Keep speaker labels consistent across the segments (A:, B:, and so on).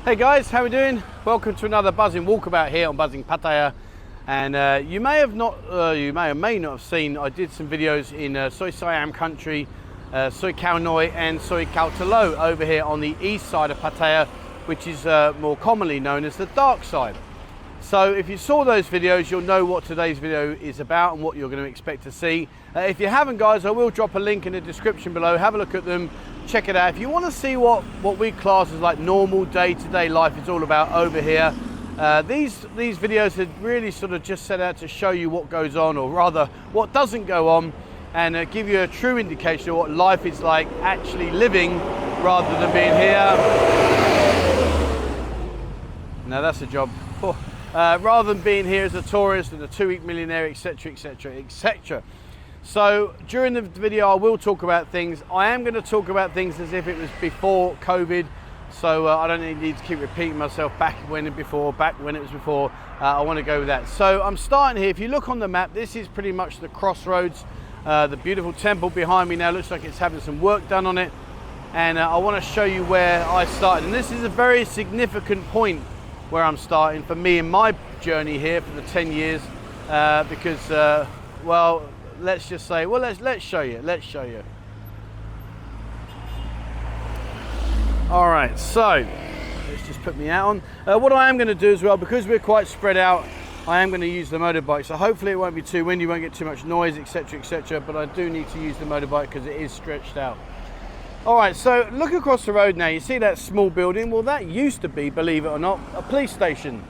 A: Hey guys, how we doing? Welcome to another Buzzin walkabout here on Buzzin Pattaya. And you may or may not have seen, I did some videos in Soi Siam country, Soi Noi and Soi Talo over here on the east side of Pattaya, which is more commonly known as the dark side. So if you saw those videos, you'll know what today's video is about and what you're going to expect to see. If you haven't, guys, I will drop a link in the description below. Have a look at them, check it out. If you want to see what we class as like normal day-to-day life is all about over here, these videos are really sort of just set out to show you what goes on, or rather what doesn't go on, and give you a true indication of what life is like actually living rather than being here. Now that's a job. Rather than being here as a tourist and a 2-week millionaire, etc, etc, etc. So during the video I will talk about things. I am going to talk about things as if it was before COVID, so I don't need to keep repeating myself back when it was before. I want to go with that. So I'm starting here. If you look on the map, this is pretty much the crossroads. The beautiful temple behind me now looks like it's having some work done on it, and I want to show you where I started. And this is a very significant point where I'm starting for me in my journey here for the 10 years, because well, let's just say, well, let's show you. All right, so let's just put me out on. What I am going to do as well, because we're quite spread out, I am going to use the motorbike. So hopefully it won't be too windy, won't get too much noise, etc, etc. But I do need to use the motorbike because it is stretched out. All right, so look across the road now. You see that small building? Well, that used to be, believe it or not, a police station.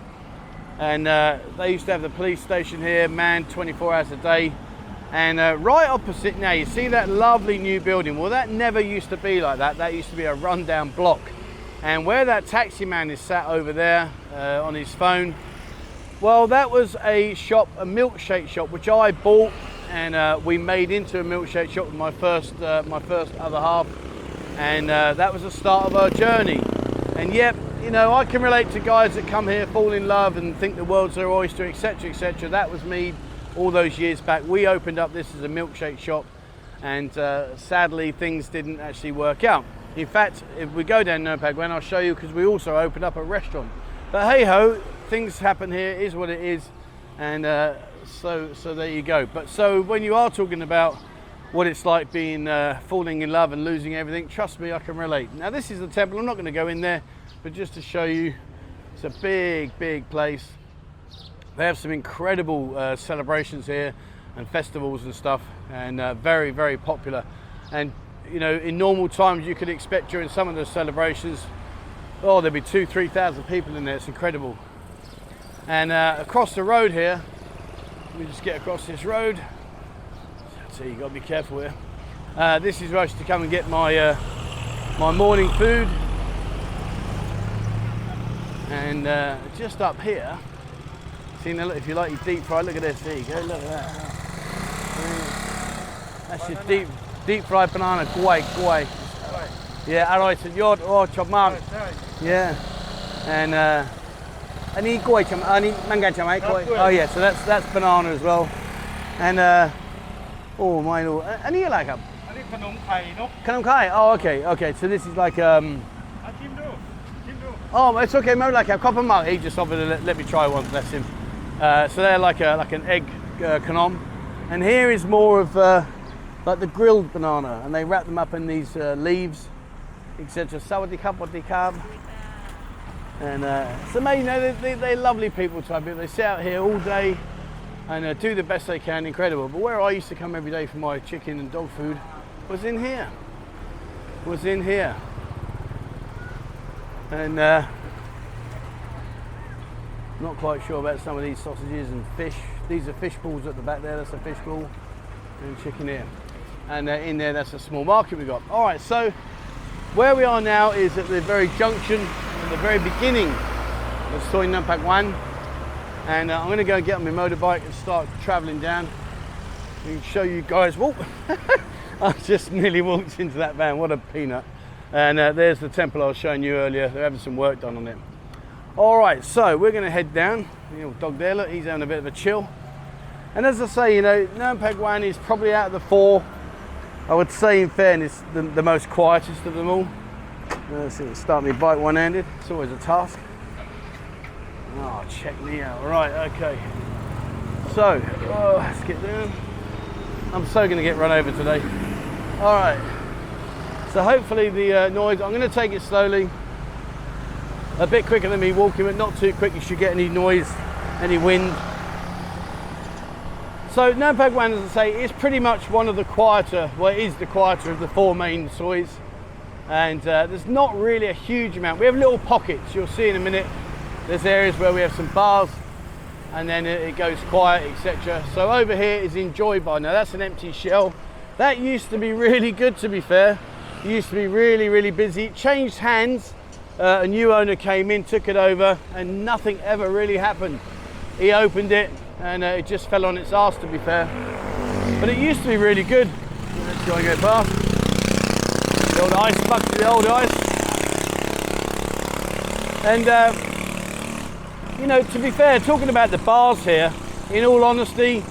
A: And they used to have the police station here, manned 24 hours a day. And right opposite now, you see that lovely new building? Well, that never used to be like that. That used to be a rundown block. And where that taxi man is sat over there on his phone, well, that was a shop, a milkshake shop, which I bought, and we made into a milkshake shop with my first other half. And that was the start of our journey. And yet, you know, I can relate to guys that come here, fall in love and think the world's their oyster, etc, etc. That was me all those years back. We opened up this as a milkshake shop, and sadly things didn't actually work out. In fact, if we go down Nurn Plubwan, I'll show you, because we also opened up a restaurant. But hey ho, things happen here, it is what it is. And so there you go. But so when you are talking about what it's like being falling in love and losing everything, trust me, I can relate. Now this is the temple. I'm not going to go in there, but just to show you, it's a big place. They have some incredible celebrations here and festivals and stuff, and very popular. And you know, in normal times you could expect during some of the celebrations, oh, there'd be 2,000-3,000 people in there. It's incredible. And across the road here, let me just get across this road. So you got to be careful here. This is where I used to come and get my my morning food. And just up here, see now, look, if you like your deep fried, look at this. There you go. Look at that. That's your deep fried banana. Guai. Yeah, alright. So you're chop mark. Yeah. And any guai cham, any mangan cham, guai. Oh yeah. So that's banana as well. And oh my lord. And you like them? Khanom khai. Oh, okay. So this is like oh, it's okay. Maybe like a copper mug. He just offered to let me try one. Bless him. So they're like an egg khanom, and here is more of like the grilled banana, and they wrap them up in these leaves, etc. Sawadee khap. And so, mate, you know, they're lovely people type people. They sit out here all day and do the best they can. Incredible. But where I used to come every day for my chicken and dog food was in here. And not quite sure about some of these sausages and fish. These are fish balls at the back there. That's a fish ball, and chicken here. And in there, that's a small market we got. All right, so where we are now is at the very junction, at the very beginning of Soi Nurn Plubwan. And I'm going to go and get on my motorbike and start traveling down. And show you guys. Whoa! I just nearly walked into that van. What a peanut. And there's the temple I was showing you earlier. They're having some work done on it. All right, so we're going to head down. You know, dog there, look, he's having a bit of a chill. And as I say, you know, Nurn Plubwan is probably out of the four, I would say in fairness, the most quietest of them all. Let's see, start my bike one-handed. It's always a task. Oh, check me out. Right, okay. So, let's get down. I'm so going to get run over today. All right. So hopefully the noise, I'm going to take it slowly. A bit quicker than me walking, but not too quick. You should get any noise, any wind. So Nurn Plubwan, as I say, is pretty much one of the quieter, well, it is the quieter of the 4 main sois. And there's not really a huge amount. We have little pockets, you'll see in a minute. There's areas where we have some bars and then it goes quiet, etc. So over here is Enjoy Bar. Now that's an empty shell. That used to be really good, to be fair. It used to be really, really busy. It changed hands. A new owner came in, took it over, and nothing ever really happened. He opened it and it just fell on its arse, to be fair. But it used to be really good. Let's go and go past. The old ice, fuck the old ice. And you know, to be fair, talking about the bars here, in all honesty,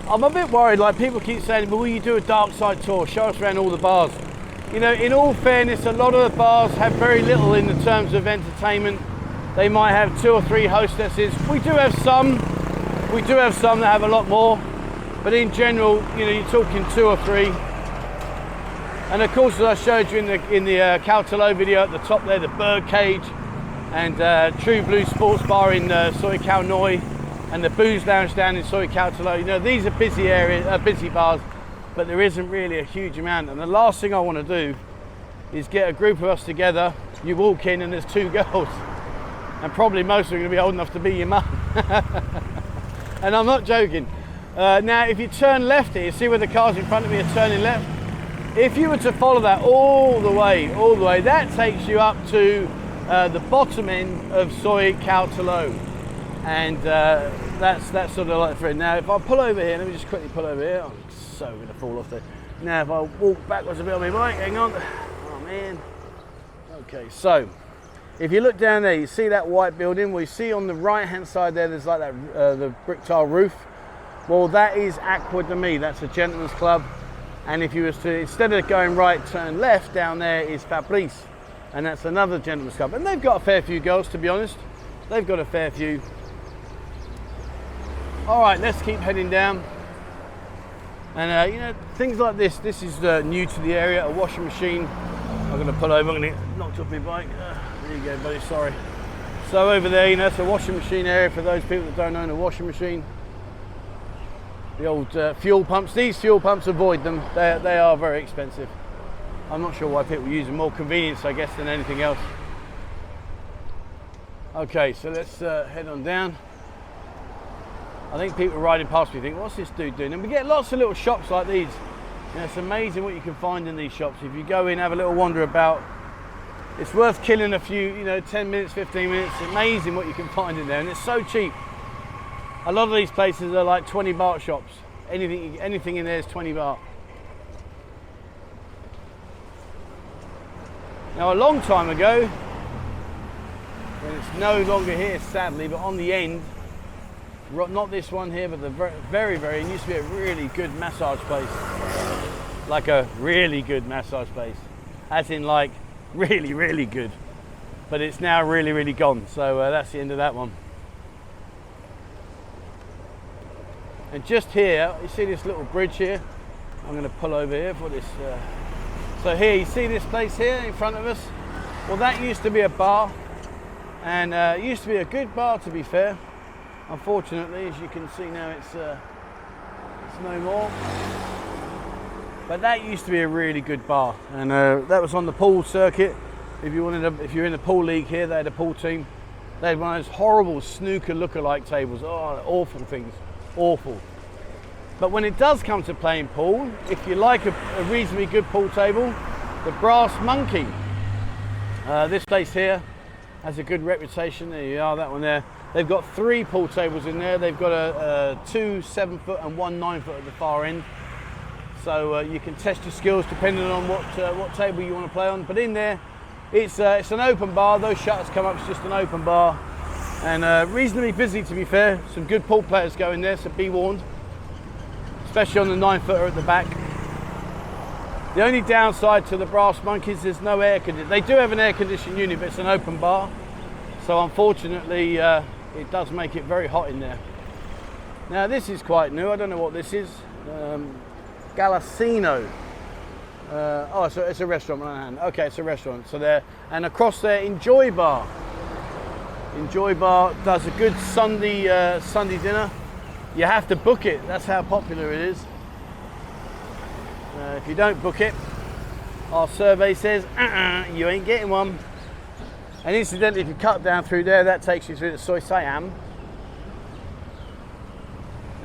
A: I'm a bit worried. Like, people keep saying, well, will you do a Darkside tour? Show us around all the bars. You know, in all fairness, a lot of the bars have very little in the terms of entertainment. They might have 2 or 3 hostesses. We do have some that have a lot more, but in general, you know, you're talking 2 or 3. And of course, as I showed you in the Kautalo video at the top there, the bird cage, and True Blue Sports Bar in Soi Nurn, and the Booze Lounge down in Soi Kautalo. You know, these are busy areas, busy bars, but there isn't really a huge amount. And the last thing I want to do is get a group of us together. You walk in and there's 2 girls, and probably most of them are going to be old enough to be your mum. And I'm not joking. Now, if you turn left here, you see where the cars in front of me are turning left. If you were to follow that all the way, that takes you up to the bottom end of Soi Kautalo, and that's sort of like for it. Now, if I pull over here, let me just quickly pull over here. I'm so going to fall off there. Now, if I walk backwards a bit on my bike, hang on. Oh man. Okay, so if you look down there, you see that white building. Well, you see on the right-hand side there, there's like that the brick tile roof. Well, that is Aqua de Me. That's a gentleman's club. And if you was to, instead of going right, turn left, down there is Fabrice. And that's another gentleman's club. And they've got a fair few girls, to be honest. They've got a fair few. All right, let's keep heading down. And you know, things like this is new to the area. A washing machine. I'm going to pull over. I'm going to get knocked off my bike. There you go, buddy, sorry. So over there, you know, it's a washing machine area for those people that don't own a washing machine. The old fuel pumps. These fuel pumps, avoid them. They are very expensive. I'm not sure why people use them. More convenience, I guess, than anything else. Okay, so let's head on down. I think people riding past me think, what's this dude doing? And we get lots of little shops like these. You know, it's amazing what you can find in these shops. If you go in, have a little wander about, it's worth killing a few, you know, 10 minutes, 15 minutes. It's amazing what you can find in there, and it's so cheap. A lot of these places are like 20 baht shops. Anything in there is 20 baht. Now, a long time ago, when it's no longer here, sadly, but on the end, not this one here, but the it used to be a really good massage place. Like a really good massage place. As in, like, really, really good. But it's now really, really gone. So that's the end of that one. And just here, you see this little bridge here? I'm going to pull over here for this. So here, you see this place here in front of us? Well, that used to be a bar. And it used to be a good bar, to be fair. Unfortunately, as you can see now, it's no more. But that used to be a really good bar, and that was on the pool circuit. If you're in the pool league here, they had a pool team. They had one of those horrible snooker lookalike tables. Oh, awful things, awful. But when it does come to playing pool, if you like a reasonably good pool table, the Brass Monkey. This place here has a good reputation. There you are, that one there. They've got 3 pool tables in there. They've got 2 7-foot and 1 9-foot at the far end. So you can test your skills depending on what table you want to play on. But in there, it's an open bar. Those shutters come up, it's just an open bar. And reasonably busy, to be fair. Some good pool players go in there, so be warned. Especially on the 9-footer at the back. The only downside to the Brass Monkeys is no air conditioning. They do have an air conditioned unit, but it's an open bar. So unfortunately, it does make it very hot in there. Now this is quite new. I don't know what this is. Galasino. Oh, so it's a restaurant. Okay, it's a restaurant. So there, and across there, Enjoy Bar. Enjoy Bar does a good Sunday dinner. You have to book it. That's how popular it is. If you don't book it, our survey says you ain't getting one. And incidentally, if you cut down through there, that takes you through the Soi Siam.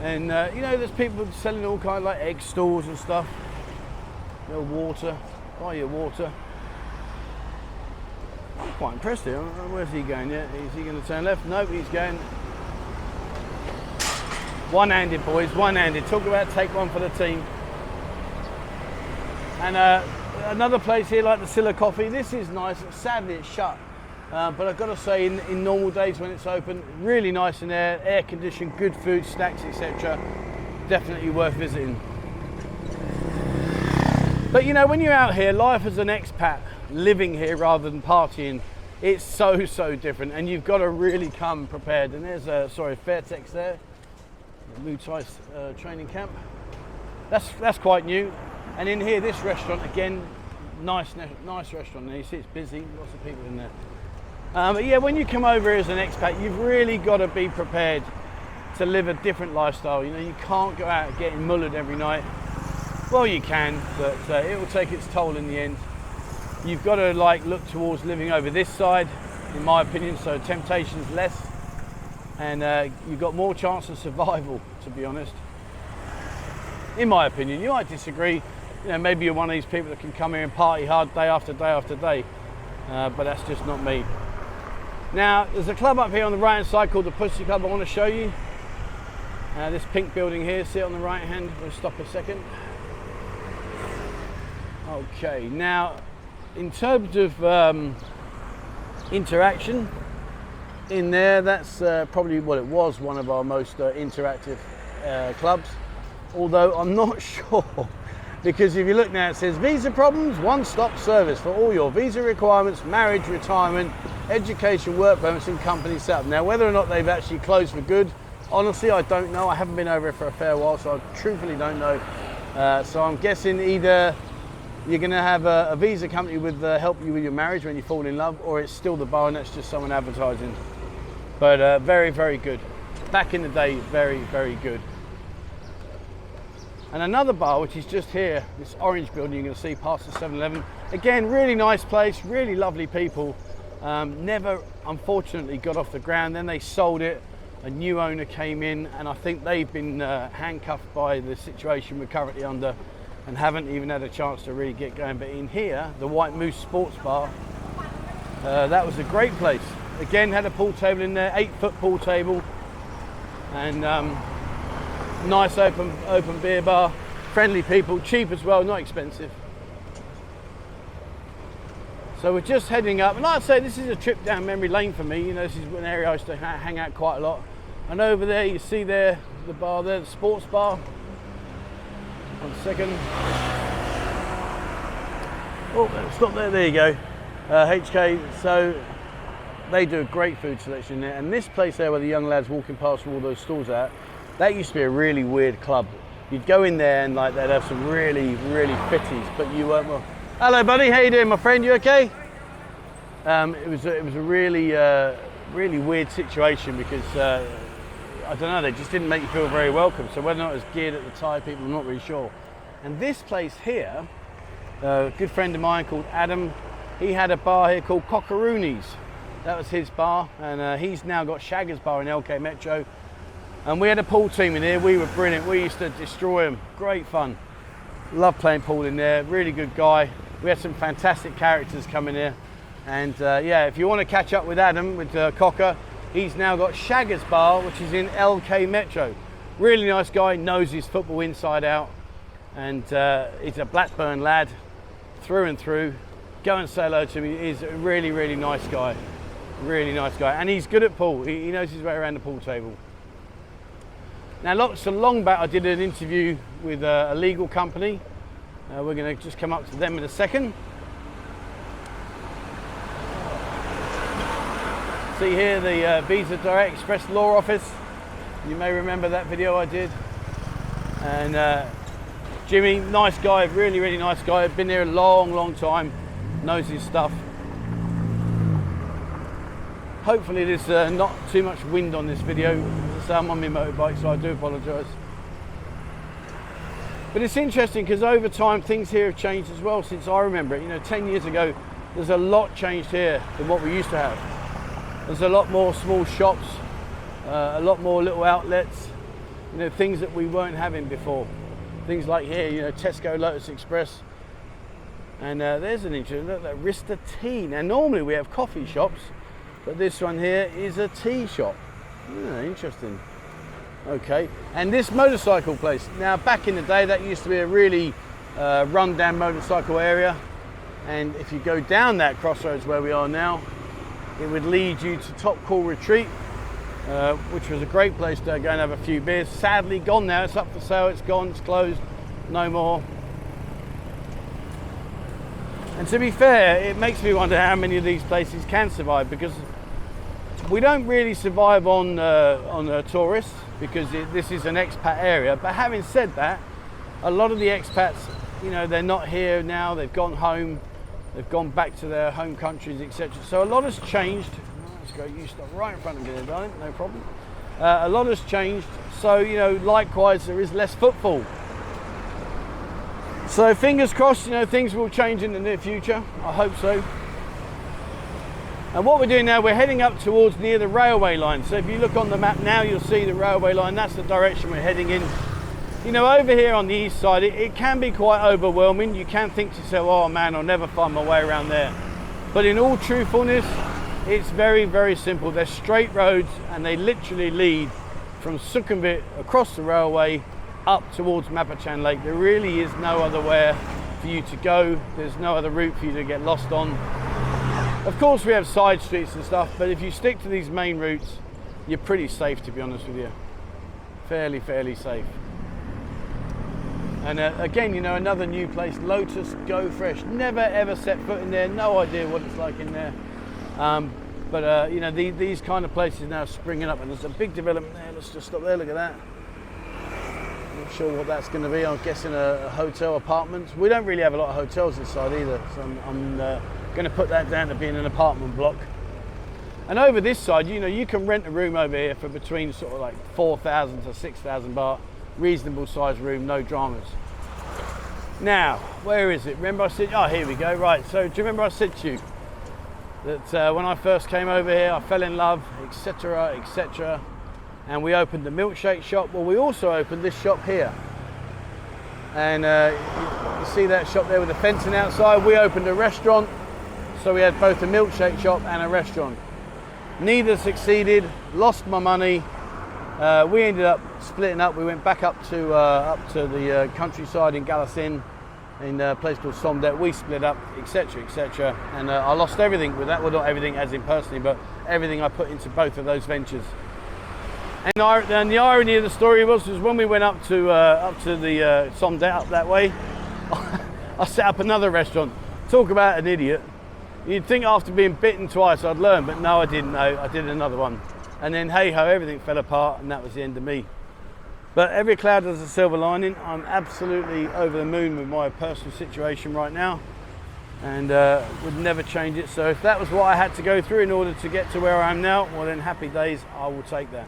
A: And you know, there's people selling all kinds of like egg stalls and stuff. No water, buy your water. I'm quite impressed here. Where's he going? Yeah, is he going to turn left? Nope, he's going one-handed, boys, one-handed. Talk about take one for the team. And another place here like the Silla Coffee. This is nice. Sadly, it's shut. But I've got to say, in normal days when it's open, really nice in there, air conditioned, good food, snacks, etc. Definitely worth visiting. But you know, when you're out here, life as an expat, living here rather than partying, it's so different, and you've got to really come prepared. And there's Fairtex there, the Muay Thai training camp. That's quite new. And in here, this restaurant again, nice restaurant. There you see it's busy, lots of people in there. But yeah, when you come over here as an expat, you've really got to be prepared to live a different lifestyle. You know, you can't go out getting mullered every night. Well, you can, but it will take its toll in the end. You've got to like look towards living over this side, in my opinion, so temptation's less, and you've got more chance of survival, to be honest. In my opinion, you might disagree. You know, maybe you're one of these people that can come here and party hard day after day after day, but that's just not me. Now, there's a club up here on the right hand side called the Pussy Club I want to show you. This pink building here, see it on the right hand. We'll stop a second. Okay, now in terms of interaction in there, that's probably what it was, one of our most interactive clubs, although I'm not sure, because if you look now, it says visa problems, one-stop service for all your visa requirements, marriage, retirement, education, work permits and company setup. Now, whether or not they've actually closed for good, honestly, I don't know. I haven't been over it for a fair while, so I truthfully don't know. So I'm guessing either you're going to have a visa company with help you with your marriage when you fall in love, or it's still the bar and that's just someone advertising. But very, very good. Back in the day, very, very good. And another bar, which is just here, this orange building you're going to see past the 7-Eleven. Again, really nice place, really lovely people. Never, unfortunately, got off the ground. Then they sold it. A new owner came in, and I think they've been handcuffed by the situation we're currently under and haven't even had a chance to really get going. But in here, the White Moose Sports Bar, that was a great place. Again, had a pool table in there, 8-foot pool table, and nice open beer bar, friendly people, cheap as well, not expensive. So we're just heading up, and like I say, this is a trip down memory lane for me. You know, this is an area I used to hang out quite a lot. And over there, you see there, the bar there, the sports bar. 1 second. Oh, stop there, there you go. HK, so they do a great food selection there. And this place there where the young lads walking past all those stalls at, that used to be a really weird club. You'd go in there and like they'd have some really, really fitties, but you weren't well. Hello buddy, how you doing my friend, you okay? It was a really, really weird situation because I don't know, they just didn't make you feel very welcome. So whether or not it was geared at the Thai people, I'm not really sure. And this place here, a good friend of mine called Adam, he had a bar here called Cockaroonies. That was his bar, and he's now got Shaggers Bar in LK Metro. And we had a pool team in here, we were brilliant. We used to destroy them, great fun. Love playing pool in there, really good guy. We had some fantastic characters coming here. And yeah, if you want to catch up with Adam, with Cocker, he's now got Shaggers Bar, which is in LK Metro. Really nice guy, knows his football inside out. And he's a Blackburn lad, through and through. Go and say hello to him, he's a really, really nice guy. Really nice guy. And he's good at pool, he knows his way around the pool table. Now, so long back, I did an interview with a legal company, We're going to just come up to them in a second. See here the Visa Direct Express Law Office. You may remember that video I did. And Jimmy, nice guy, really, really nice guy. Been here a long, long time, knows his stuff. Hopefully there's not too much wind on this video. As I say, I'm on my motorbike, so I do apologise. But it's interesting because over time things here have changed as well since I remember it. You know, 10 years ago, there's a lot changed here than what we used to have. There's a lot more small shops, a lot more little outlets, you know, things that we weren't having before. Things like here, you know, Tesco, Lotus Express. And there's an interesting, look, that Rista Tea. Now normally we have coffee shops, but this one here is a tea shop. Interesting. Okay, and this motorcycle place. Now back in the day, that used to be a really run-down motorcycle area. And if you go down that crossroads where we are now, it would lead you to Top Cool Retreat, which was a great place to go and have a few beers. Sadly gone now, it's up for sale, it's gone, it's closed, no more. And to be fair, it makes me wonder how many of these places can survive, because we don't really survive on tourists, because this is an expat area. But having said that, a lot of the expats, you know, they're not here now, they've gone home, they've gone back to their home countries, etc. So a lot has changed. Let's go, you stop right in front of me there, darling, no problem. A lot has changed, so, you know, likewise there is less footfall. So fingers crossed, you know, things will change in the near future, I hope so. And what we're doing now, we're heading up towards near the railway line. So if you look on the map now, you'll see the railway line. That's the direction we're heading in. You know, over here on the east side, it can be quite overwhelming. You can think to yourself, oh man, I'll never find my way around there. But in all truthfulness, it's very, very simple. They're straight roads and they literally lead from Sukhumvit across the railway up towards Mapachan Lake. There really is no other way for you to go. There's no other route for you to get lost on. Of course we have side streets and stuff, but if you stick to these main routes, you're pretty safe, to be honest with you. Fairly safe. And again, you know, another new place, Lotus Go Fresh. Never ever set foot in there, no idea what it's like in there. But you know, these kind of places now are springing up, and there's a big development there. Let's just stop there, look at that. Not sure what that's going to be. I'm guessing a hotel, apartments. We don't really have a lot of hotels this side either, so I'm going to put that down to being an apartment block. And over this side, you know, you can rent a room over here for between sort of like 4,000 to 6,000 baht. Reasonable size room, no dramas. Now, where is it? Remember I said, oh, here we go. Right, so do you remember I said to you that when I first came over here, I fell in love, etc., etc., and we opened the milkshake shop. Well, we also opened this shop here. And you see that shop there with the fencing outside? We opened a restaurant. So we had both a milkshake shop and a restaurant. Neither succeeded, lost my money. We ended up splitting up. We went back up to the countryside in Galasin, in a place called Somdet. We split up, etc., etc. And I lost everything with that. Well, not everything as in personally, but everything I put into both of those ventures. And the irony of the story was when we went up to the Somdet up that way, I set up another restaurant. Talk about an idiot. You'd think after being bitten twice I'd learn, but no, I didn't know. I did another one. And then hey ho, everything fell apart, and that was the end of me. But every cloud has a silver lining. I'm absolutely over the moon with my personal situation right now, and would never change it. So if that was what I had to go through in order to get to where I am now, well then happy days, I will take that.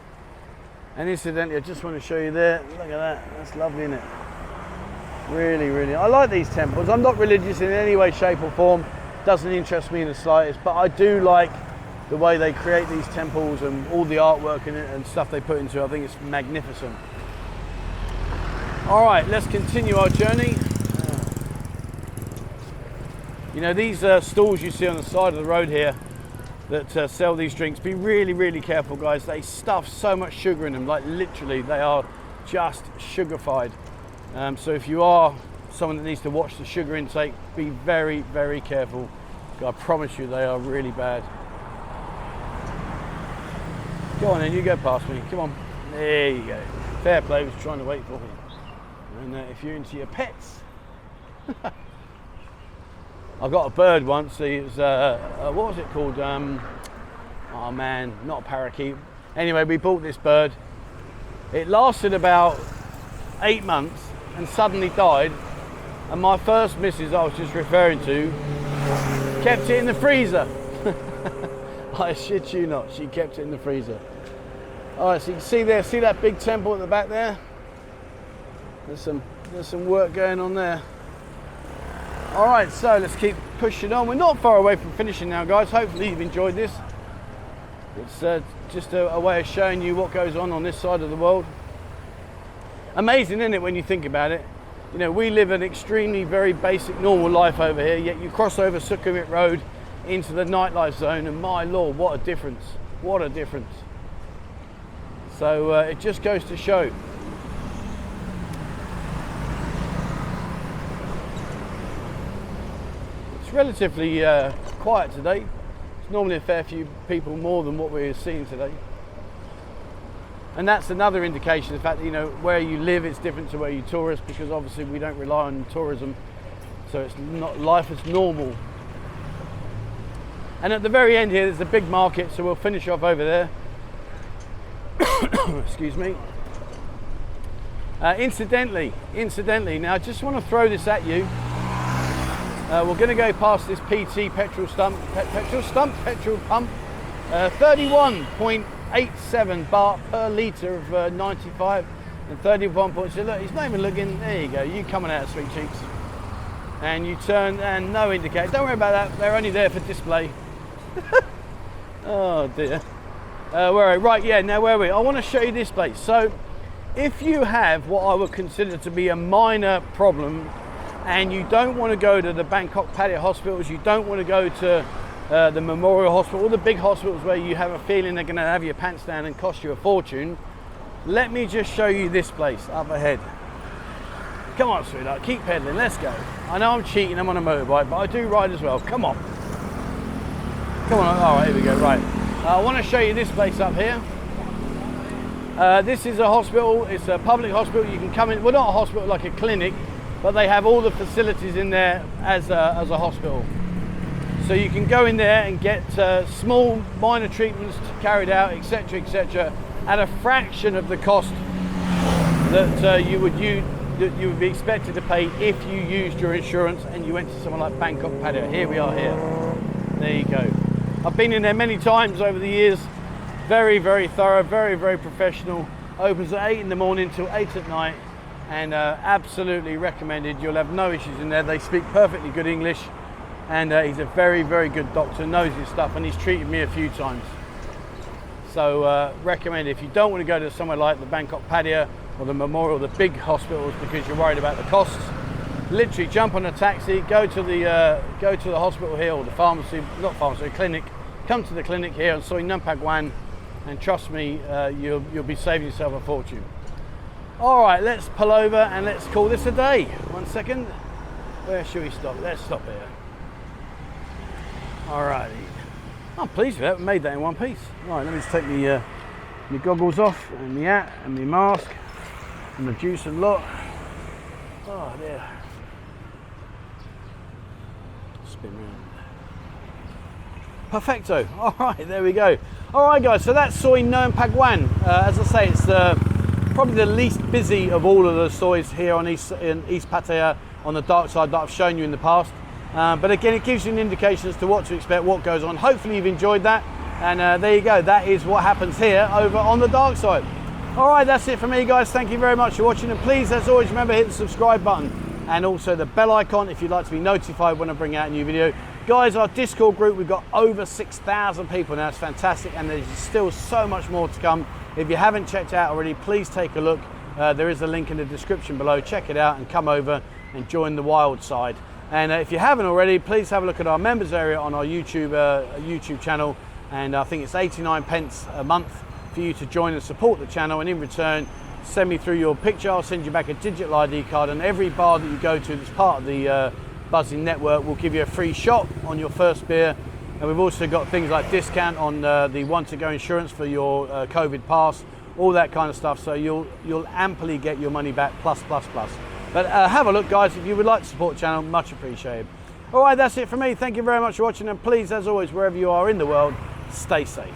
A: And incidentally, I just want to show you there, look at that, that's lovely, isn't it? Really, I like these temples. I'm not religious in any way, shape or form. Doesn't interest me in the slightest, but I do like the way they create these temples and all the artwork in it and stuff they put into it. I think it's magnificent. All right, let's continue our journey. You know, these stalls you see on the side of the road here that sell these drinks, be really careful, guys. They stuff so much sugar in them, like literally they are just sugarified. So if you are someone that needs to watch the sugar intake, be very careful. I promise you they are really bad. Go on then, you go past me, come on. There you go. Fair play, was trying to wait for me. And if you're into your pets, I got a bird once. It was, what was it called? Oh man, not a parakeet. Anyway, we bought this bird. It lasted about 8 months and suddenly died. And my first missus I was just referring to kept it in the freezer. I shit you not, she kept it in the freezer. All right, so you can see there, see that big temple at the back there? There's some work going on there. All right, so let's keep pushing on. We're not far away from finishing now, guys. Hopefully you've enjoyed this. It's just a way of showing you what goes on this side of the world. Amazing, isn't it, when you think about it? You know, we live an extremely, very basic, normal life over here, yet you cross over Sukhumvit Road into the nightlife zone, and my lord, what a difference. What a difference. So it just goes to show. It's relatively quiet today. It's normally a fair few people more than what we're seeing today. And that's another indication of the fact that, you know, where you live is different to where you tourist, because obviously we don't rely on tourism, so it's not life as normal. And at the very end here there's a big market, so we'll finish off over there. Excuse me. Incidentally, now I just want to throw this at you. We're going to go past this PT petrol pump, 31.87 baht per litre of 95 and 31.2. Look, he's not even looking. There you go, you coming out, sweet cheeks. And you turn, and no indicator. Don't worry about that, they're only there for display. Oh dear. Where are we? Right, yeah, now where are we? I want to show you this place. So if you have what I would consider to be a minor problem, and you don't want to go to the Bangkok Pattaya hospitals, you don't want to go to the Memorial Hospital, all the big hospitals where you have a feeling they're going to have your pants down and cost you a fortune, let me just show you this place up ahead. Come on, sweetheart, keep pedaling, let's go. I know I'm cheating, I'm on a motorbike, but I do ride as well. Come on. Come on, all right, here we go, right. I want to show you this place up here. This is a hospital, it's a public hospital. You can come in, well, not a hospital, like a clinic, but they have all the facilities in there as a hospital. So you can go in there and get small minor treatments carried out, etc., etc., at a fraction of the cost that you would be expected to pay if you used your insurance and you went to someone like Bangkok Pattaya. Here we are here. There you go. I've been in there many times over the years. Very, very thorough, very, very professional. Opens at 8 in the morning till 8 at night, and absolutely recommended. You'll have no issues in there. They speak perfectly good English, and he's a very, very good doctor, knows his stuff, and he's treated me a few times. So recommend, if you don't want to go to somewhere like the Bangkok Pattaya or the Memorial, the big hospitals, because you're worried about the costs, literally jump on a taxi, go to the hospital here, or the pharmacy, not pharmacy, clinic. Come to the clinic here on Soi Nurn Plubwan, and trust me, you'll be saving yourself a fortune. All right, let's pull over and let's call this a day. 1 second. Where should we stop? Let's stop here. All righty. I'm pleased with that. We made that in one piece. Right, let me just take my goggles off, and my hat, and my mask, and the juice and lot. Oh dear. Spin round. Perfecto. All right, there we go. All right, guys. So that's Soi Nurn Plubwan. As I say, it's probably the least busy of all of the sois here on East Pattaya on the dark side that I've shown you in the past. But again, it gives you an indication as to what to expect, what goes on. Hopefully you've enjoyed that. And there you go. That is what happens here over on the dark side. All right, that's it for me, guys. Thank you very much for watching. And please, as always, remember, hit the subscribe button and also the bell icon if you'd like to be notified when I bring out a new video. Guys, our Discord group, we've got over 6,000 people now. It's fantastic, and there's still so much more to come. If you haven't checked it out already, please take a look. There is a link in the description below. Check it out and come over and join the wild side. And if you haven't already, please have a look at our members area on our YouTube channel. And I think it's 89 pence a month for you to join and support the channel. And in return, send me through your picture. I'll send you back a digital ID card. And every bar that you go to that's part of the Buzzin network will give you a free shot on your first beer. And we've also got things like discount on the one-to-go insurance for your COVID pass, all that kind of stuff. So you'll amply get your money back, plus. But have a look, guys. If you would like to support the channel, much appreciated. All right, that's it for me. Thank you very much for watching, and please, as always, wherever you are in the world, stay safe.